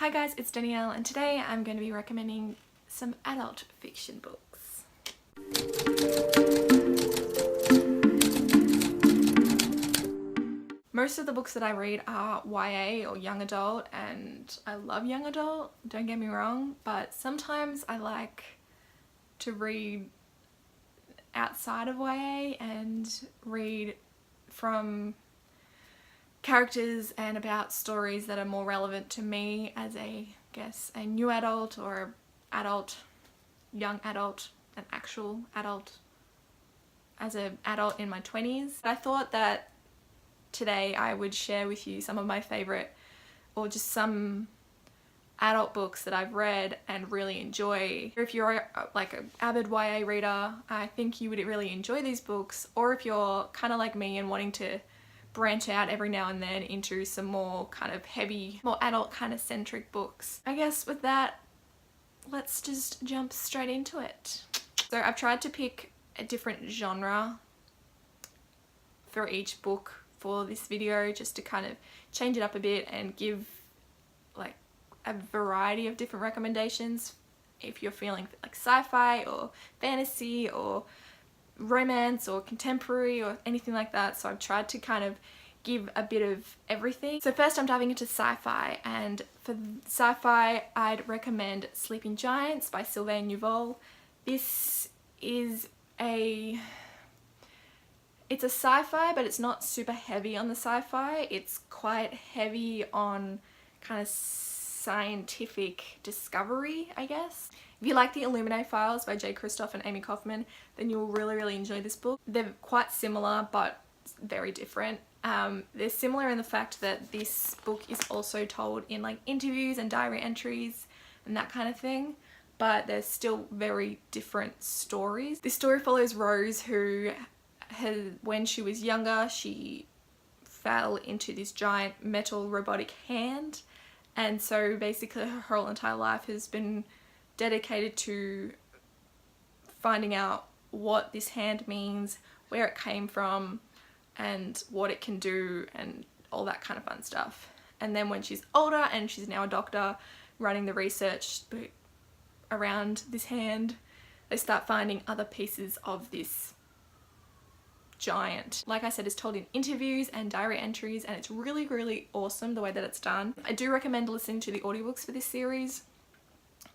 Hi guys, it's Danielle and today I'm going to be recommending some adult fiction books. Most of the books that I read are YA or young adult, and I love young adult, don't get me wrong, but sometimes I like to read outside of YA and read from characters and about stories that are more relevant to me as a new adult or adult, young adult, an actual adult, as an adult in my 20s. I thought that today I would share with you some of my favourite, or just some adult books that I've read and really enjoy. If you're like an avid YA reader, I think you would really enjoy these books, or if you're kind of like me and wanting to branch out every now and then into some more kind of heavy, more adult kind of centric books. I guess with that, let's just jump straight into it. So I've tried to pick a different genre for each book for this video, just to kind of change it up a bit and give like a variety of different recommendations if you're feeling like sci-fi or fantasy or romance or contemporary or anything like that. So I've tried to kind of give a bit of everything. So first I'm diving into sci-fi, and for sci-fi I'd recommend Sleeping Giants by Sylvain Neuvel. This is it's a sci-fi, but it's not super heavy on the sci-fi. It's quite heavy on kind of scientific discovery, I guess. If you like The Illuminae Files by Jay Kristoff and Amy Kaufman, then you'll really enjoy this book. They're quite similar, but very different. They're similar in the fact that this book is also told in like interviews and diary entries and that kind of thing, but they're still very different stories. This story follows Rose, who when she was younger, she fell into this giant metal robotic hand, and so basically her whole entire life has been dedicated to finding out what this hand means, where it came from, and what it can do, and all that kind of fun stuff. And then when she's older and she's now a doctor running the research around this hand, they start finding other pieces of this giant. Like I said, it's told in interviews and diary entries, and it's really awesome the way that it's done. I do recommend listening to the audiobooks for this series.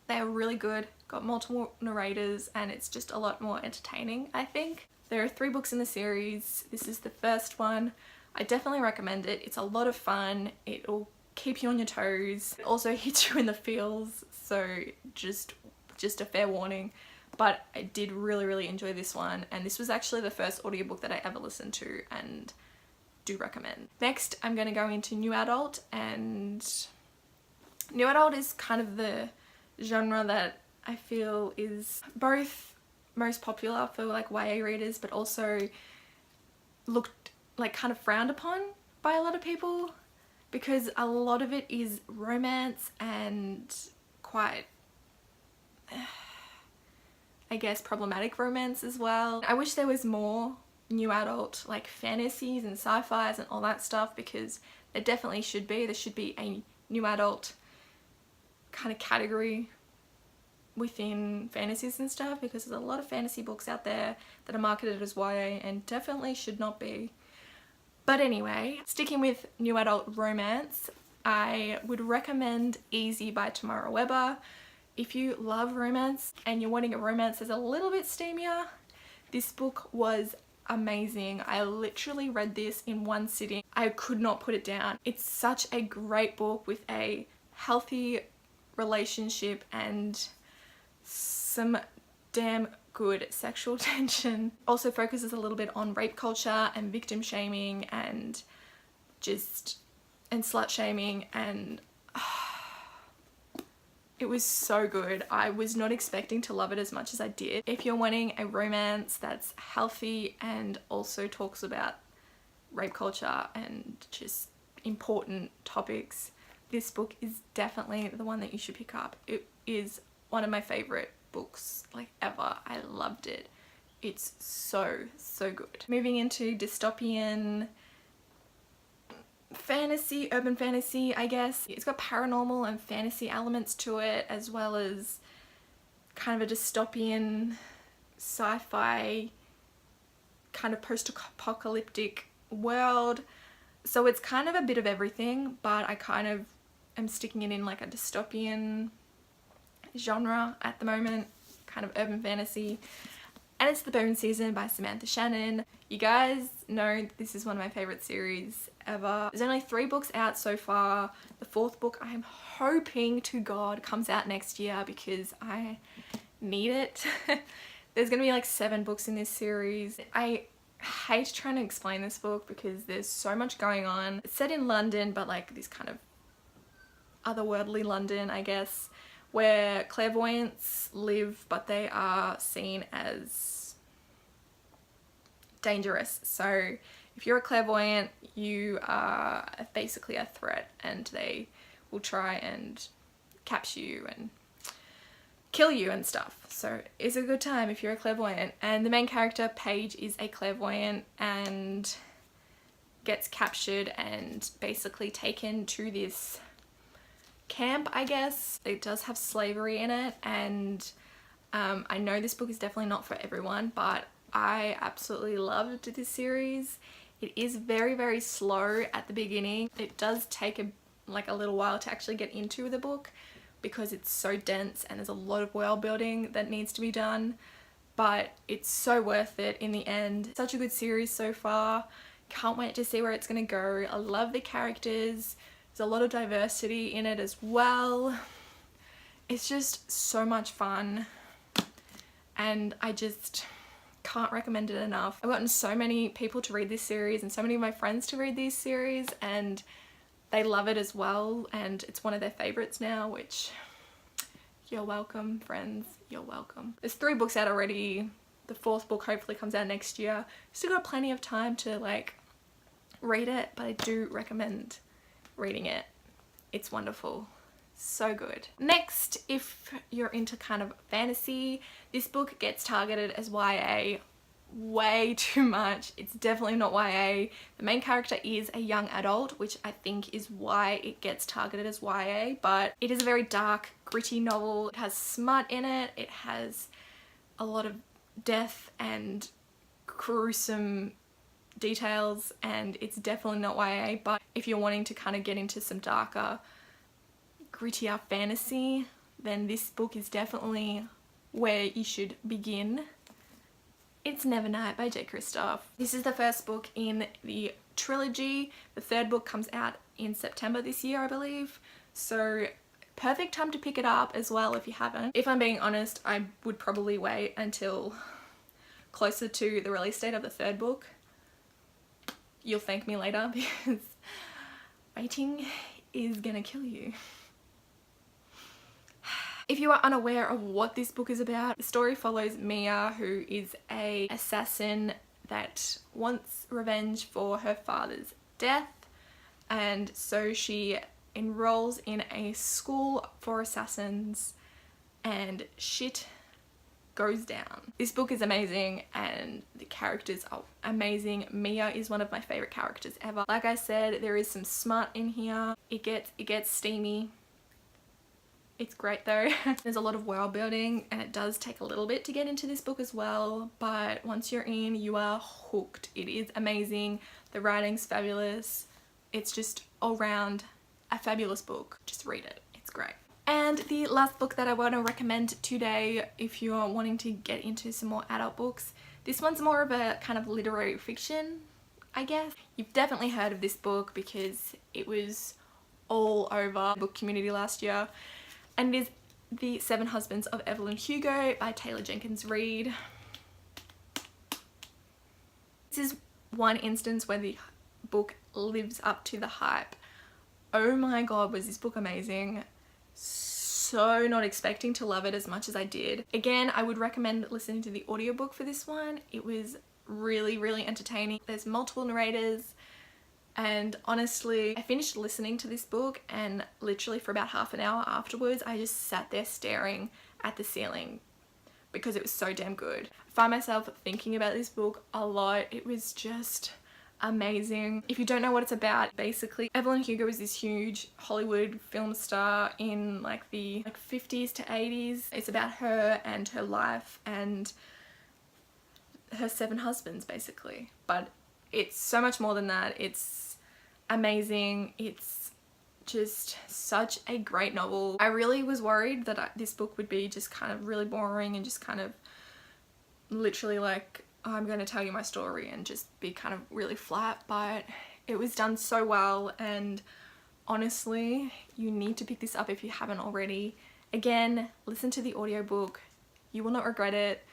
They are really good, got multiple narrators, and it's just a lot more entertaining, I think. There are 3 books in the series. This is the first one. I definitely recommend it. It's a lot of fun. It'll keep you on your toes. It also hits you in the feels, so just a fair warning. But I did really enjoy this one, and this was actually the first audiobook that I ever listened to, and do recommend. Next, I'm going to go into new adult, and new adult is kind of the genre that I feel is both most popular for like YA readers, but also looked like kind of frowned upon by a lot of people, because a lot of it is romance and quite I guess problematic romance as well. I wish there was more new adult like fantasies and sci-fis and all that stuff, because there definitely should be. There should be a new adult kind of category within fantasies and stuff, because there's a lot of fantasy books out there that are marketed as YA and definitely should not be. But anyway, sticking with new adult romance, I would recommend Easy by Tamara Weber. If you love romance and you're wanting a romance that's a little bit steamier, this book was amazing. I literally read this in one sitting. I could not put it down. It's such a great book with a healthy relationship and some damn good sexual tension. Also focuses a little bit on rape culture and victim shaming and slut shaming, and it was so good. I was not expecting to love it as much as I did. If you're wanting a romance that's healthy and also talks about rape culture and just important topics, this book is definitely the one that you should pick up. It is one of my favorite books like ever. I loved it. It's so good. Moving into dystopian fantasy, urban fantasy, I guess. It's got paranormal and fantasy elements to it, as well as kind of a dystopian sci-fi kind of post-apocalyptic world. So it's kind of a bit of everything, but I kind of am sticking it in like a dystopian genre at the moment, kind of urban fantasy. And it's The Bone Season by Samantha Shannon. You guys know this is one of my favorite series ever. There's only 3 books out so far. The 4th book I'm hoping to God comes out next year because I need it. There's gonna be like 7 books in this series. I hate trying to explain this book because there's so much going on. It's set in London, but like this kind of otherworldly London, I guess, where clairvoyants live, but they are seen as dangerous. So if you're a clairvoyant, you are basically a threat, and they will try and capture you and kill you and stuff. So it's a good time if you're a clairvoyant. And the main character, Paige, is a clairvoyant and gets captured and basically taken to this camp, I guess. It does have slavery in it, and I know this book is definitely not for everyone, but I absolutely loved this series. It is very, very slow at the beginning. It does take a little while to actually get into the book because it's so dense and there's a lot of world building that needs to be done, but it's so worth it in the end. Such a good series so far. Can't wait to see where it's gonna go. I love the characters. There's a lot of diversity in it as well. It's just so much fun, and I just can't recommend it enough. I've gotten so many people to read this series and so many of my friends to read this series, and they love it as well, and it's one of their favorites now, which you're welcome, friends, you're welcome. There's 3 books out already. The 4th book hopefully comes out next year. Still got plenty of time to like read it, but I do recommend reading it. It's wonderful. So good. Next, if you're into kind of fantasy, this book gets targeted as YA way too much. It's definitely not YA. The main character is a young adult, which I think is why it gets targeted as YA, but it is a very dark, gritty novel. It has smut in it. It has a lot of death and gruesome details, and it's definitely not YA, but if you're wanting to kind of get into some darker, grittier fantasy, then this book is definitely where you should begin. It's Nevernight by J. Kristoff. This is the 1st book in the trilogy. The 3rd book comes out in September this year, I believe. So perfect time to pick it up as well if you haven't. If I'm being honest, I would probably wait until closer to the release date of the 3rd book. You'll thank me later because waiting is gonna kill you. If you are unaware of what this book is about, the story follows Mia, who is an assassin that wants revenge for her father's death, and so she enrolls in a school for assassins and shit goes down. This book is amazing and the characters are amazing. Mia is one of my favorite characters ever. Like I said, there is some smut in here. It gets steamy. It's great though. There's a lot of world building, and it does take a little bit to get into this book as well, but once you're in, you are hooked. It is amazing. The writing's fabulous. It's just all round a fabulous book. Just read it. It's great. And the last book that I want to recommend today, if you're wanting to get into some more adult books, this one's more of a kind of literary fiction, I guess. You've definitely heard of this book because it was all over the book community last year, and it is The 7 Husbands of Evelyn Hugo by Taylor Jenkins Reid. This is one instance where the book lives up to the hype. Oh my god, was this book amazing. So not expecting to love it as much as I did. Again, I would recommend listening to the audiobook for this one. It was really, really entertaining. There's multiple narrators, and honestly, I finished listening to this book and literally for about half an hour afterwards, I just sat there staring at the ceiling because it was so damn good. I find myself thinking about this book a lot. It was just amazing. If you don't know what it's about, basically Evelyn Hugo is this huge Hollywood film star in like the 50s to 80s. It's about her and her life and her 7 husbands basically, but it's so much more than that. It's amazing. It's just such a great novel. I really was worried that this book would be just kind of really boring and just kind of literally like, oh, I'm going to tell you my story and just be kind of really flat, but it was done so well, and honestly you need to pick this up if you haven't already. Again, listen to the audiobook, you will not regret it.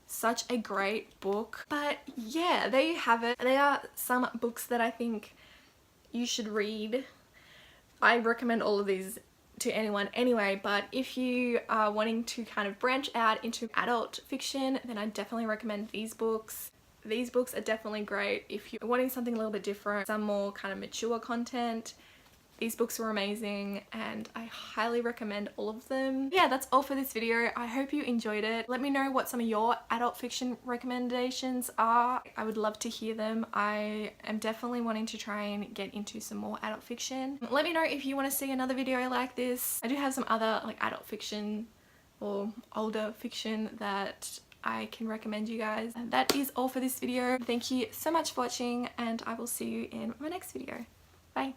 Such a great book. But yeah, there you have it. There are some books that I think you should read. I recommend all of these to anyone anyway, but if you are wanting to kind of branch out into adult fiction, then I definitely recommend these books. These books are definitely great if you're wanting something a little bit different, some more kind of mature content. These books were amazing and I highly recommend all of them. Yeah, that's all for this video. I hope you enjoyed it. Let me know what some of your adult fiction recommendations are. I would love to hear them. I am definitely wanting to try and get into some more adult fiction. Let me know if you want to see another video like this. I do have some other like adult fiction or older fiction that I can recommend you guys. And that is all for this video. Thank you so much for watching and I will see you in my next video. Bye.